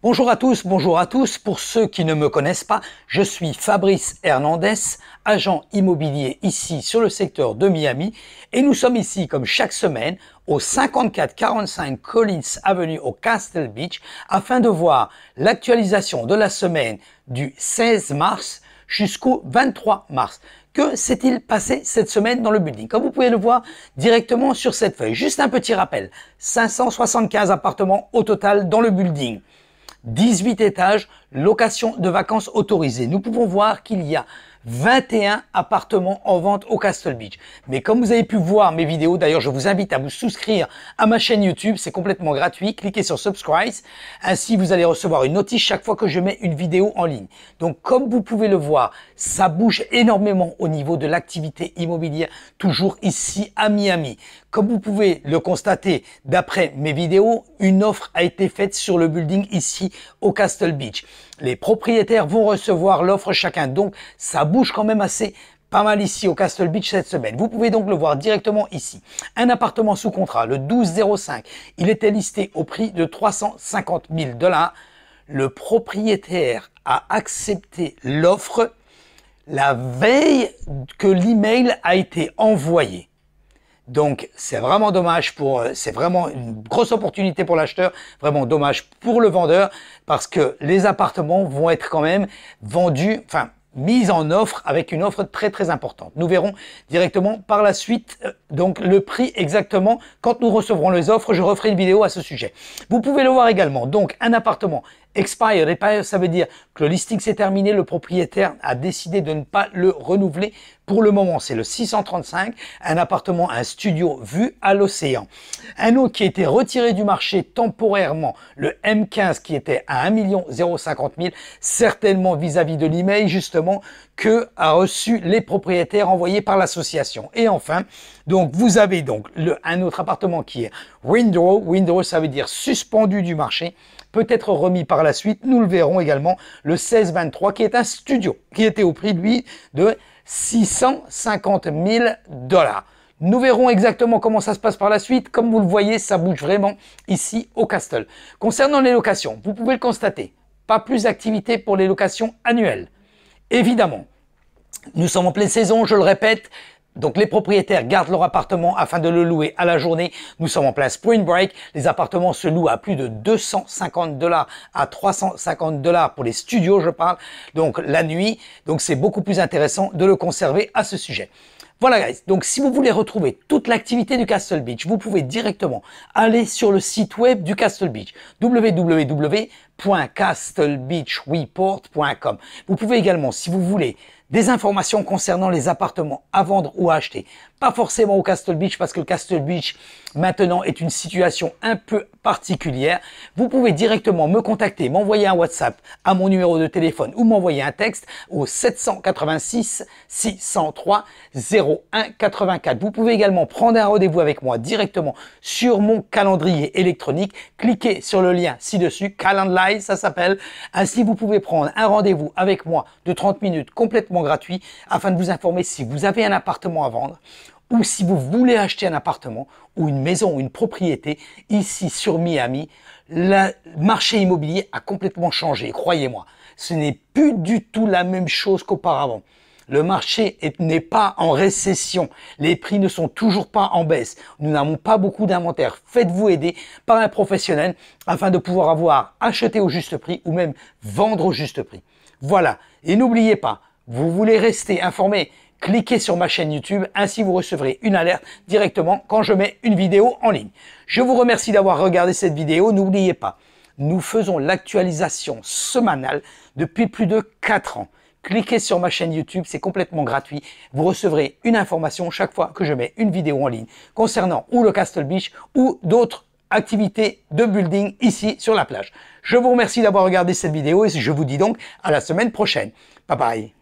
Bonjour à tous. Pour ceux qui ne me connaissent pas, je suis Fabrice Hernandez, agent immobilier ici sur le secteur de Miami et nous sommes ici comme chaque semaine au 5445 Collins Avenue au Castle Beach afin de voir l'actualisation de la semaine du 16 mars jusqu'au 23 mars. Que s'est-il passé cette semaine dans le building? Comme vous pouvez le voir directement sur cette feuille, juste un petit rappel, 575 appartements au total dans le building. 18 étages, location de vacances autorisée. Nous pouvons voir qu'il y a 21 appartements en vente au Castle Beach. Mais comme vous avez pu voir mes vidéos, d'ailleurs je vous invite à vous souscrire à ma chaîne YouTube, c'est complètement gratuit, cliquez sur Subscribe, ainsi vous allez recevoir une notice chaque fois que je mets une vidéo en ligne. Donc comme vous pouvez le voir, ça bouge énormément au niveau de l'activité immobilière, toujours ici à Miami. Comme vous pouvez le constater d'après mes vidéos, une offre a été faite sur le building ici au Castle Beach. Les propriétaires vont recevoir l'offre chacun, donc ça bouge quand même assez pas mal ici au Castle Beach cette semaine. Vous pouvez donc le voir directement ici. Un appartement sous contrat, le 1205, il était listé au prix de 350 000 $. Le propriétaire a accepté l'offre la veille que l'email a été envoyé. Donc, c'est vraiment dommage c'est vraiment une grosse opportunité pour l'acheteur, vraiment dommage pour le vendeur parce que les appartements vont être quand même vendus, mis en offre avec une offre très importante. Nous verrons directement par la suite donc le prix exactement quand nous recevrons les offres. Je referai une vidéo à ce sujet. Vous pouvez le voir également. Donc, un appartement expired, ça veut dire que le listing s'est terminé, le propriétaire a décidé de ne pas le renouveler pour le moment. C'est le 635, un appartement, un studio vue à l'océan. Un autre qui a été retiré du marché temporairement, le M15 qui était à 1 050 000, certainement vis-à-vis de l'email justement que a reçu les propriétaires envoyés par l'association. Et enfin, donc vous avez donc un autre appartement qui est window, ça veut dire suspendu du marché, peut être remis par la suite. Nous le verrons également, le 1623 qui est un studio qui était au prix lui de 650 000 $. Nous verrons exactement comment ça se passe par la suite. Comme vous le voyez, ça bouge vraiment ici au Castle. Concernant les locations, vous pouvez le constater, pas plus d'activité pour les locations annuelles. Évidemment, nous sommes en pleine saison, je le répète. Donc les propriétaires gardent leur appartement afin de le louer à la journée. Nous sommes en plein spring break. Les appartements se louent à plus de 250 $ à 350 $ pour les studios, je parle. Donc la nuit. Donc c'est beaucoup plus intéressant de le conserver à ce sujet. Voilà guys, donc si vous voulez retrouver toute l'activité du Castle Beach, vous pouvez directement aller sur le site web du Castle Beach, www.castlebeachreport.com. Vous pouvez également, si vous voulez, des informations concernant les appartements à vendre ou à acheter. Pas forcément au Castle Beach parce que le Castle Beach maintenant est une situation un peu particulière. Vous pouvez directement me contacter, m'envoyer un WhatsApp à mon numéro de téléphone ou m'envoyer un texte au 786 603 0184. Vous pouvez également prendre un rendez-vous avec moi directement sur mon calendrier électronique. Cliquez sur le lien ci-dessus, Calendly ça s'appelle. Ainsi vous pouvez prendre un rendez-vous avec moi de 30 minutes complètement gratuit afin de vous informer si vous avez un appartement à vendre ou si vous voulez acheter un appartement ou une maison ou une propriété ici sur Miami. Le marché immobilier a complètement changé, croyez-moi. Ce n'est plus du tout la même chose qu'auparavant. Le marché n'est pas en récession. Les prix ne sont toujours pas en baisse. Nous n'avons pas beaucoup d'inventaire. Faites-vous aider par un professionnel afin de pouvoir avoir acheté au juste prix ou même vendre au juste prix. Voilà. Et n'oubliez pas, vous voulez rester informé, cliquez sur ma chaîne YouTube, ainsi vous recevrez une alerte directement quand je mets une vidéo en ligne. Je vous remercie d'avoir regardé cette vidéo. N'oubliez pas, nous faisons l'actualisation semanale depuis plus de 4 ans. Cliquez sur ma chaîne YouTube, c'est complètement gratuit. Vous recevrez une information chaque fois que je mets une vidéo en ligne concernant ou le Castle Beach ou d'autres activités de building ici sur la plage. Je vous remercie d'avoir regardé cette vidéo et je vous dis donc à la semaine prochaine. Bye bye.